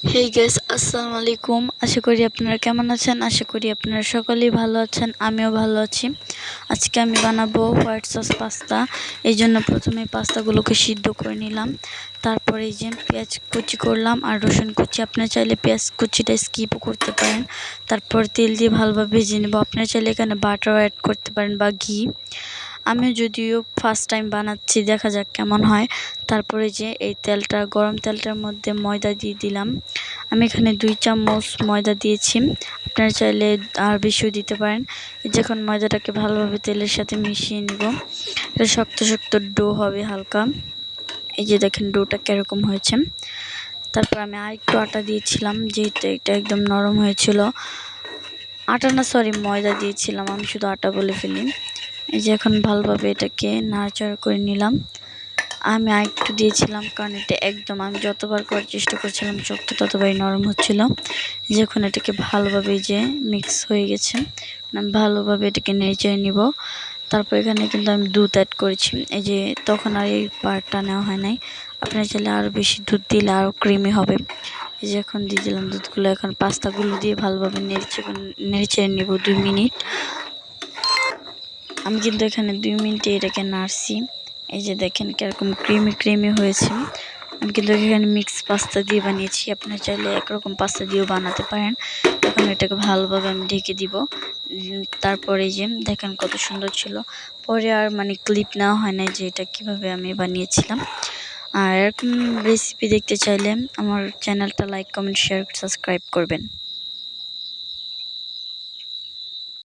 Hey guys, আসসালামু আলাইকুম। আশা করি আপনারা কেমন আছেন। আশা করি আপনারা সকলেই ভালো আছেন। আমিও ভালো আছি। আজকে আমি বানাবো হোয়াইট সস পাস্তা। এই জন্য প্রথমে পাস্তাগুলোকে সিদ্ধ করে নিলাম। তারপরে এই যে পেঁয়াজ কুচি করলাম আর রসুন কুচি। আপনারা চাইলে পেঁয়াজ কুচিটা স্কিপও করতে পারেন। তারপর তেল দিয়ে ভালোভাবে ভেজে নেব। আপনারা চাইলে এখানে বাটার অ্যাড করতে পারেন বা ঘি। আমি যদিও ফার্স্ট টাইম বানাচ্ছি, দেখা যাক কেমন হয়। তারপরে যে এই তেলটা, গরম তেলটার মধ্যে ময়দা দিয়ে দিলাম। আমি এখানে 2 চামচ ময়দা দিয়েছি। আপনারা চাইলে আর বেশিও দিতে পারেন। যখন ময়দাটাকে ভালোভাবে তেলের সাথে মিশিয়ে নিব। এটা শক্ত শক্ত ডো হবে হালকা। এই যে দেখেন ডোটা কীরকম হয়েছে। তারপর আমি আরেকটু আটা দিয়েছিলাম, যেহেতু এটা একদম নরম হয়েছিল। আটা না, সরি, ময়দা দিয়েছিলাম, আমি শুধু আটা বলে ফেলি। এই যে এখন ভালোভাবে এটাকে নাড়াচাড়া করে নিলাম। আমি আরেকটু দিয়েছিলাম, কারণ এটা একদম আমি যতবার করার চেষ্টা করছিলাম শক্ত ততবারই নরম হচ্ছিল। যখন এটাকে ভালোভাবে যে মিক্স হয়ে গেছে, আমি ভালোভাবে এটাকে নেড়ে নিব। তারপর এখানে কিন্তু আমি দুধ অ্যাড করেছি। এই যে তখন আর এই পার্টটা নেওয়া হয় নাই। আপনারা চাইলে আরও বেশি দুধ দিলে আরও ক্রিমি হবে। এই যে এখন দিয়ে দিলাম দুধগুলো। এখন পাস্তাগুলো দিয়ে ভালোভাবে নেড়ে নিব 2 মিনিট। আমি কিন্তু এখানে 2 মিনিটে এটাকে নাড়ছি। এই যে দেখেন কীরকম ক্রিমি হয়েছে। আমি কিন্তু এখানে মিক্স পাস্তা দিয়ে বানিয়েছি। আপনারা চাইলে একরকম পাস্তা দিয়েও বানাতে পারেন। এখন এটাকে ভালোভাবে আমি ঢেকে দিব। তারপরে যে দেখেন কত সুন্দর ছিল। পরে আর ক্লিপ নেওয়া হয় না যে এটা কীভাবে আমি বানিয়েছিলাম। আর এরকম রেসিপি দেখতে চাইলে আমার চ্যানেলটা লাইক, কমেন্ট, শেয়ার, সাবস্ক্রাইব করবেন।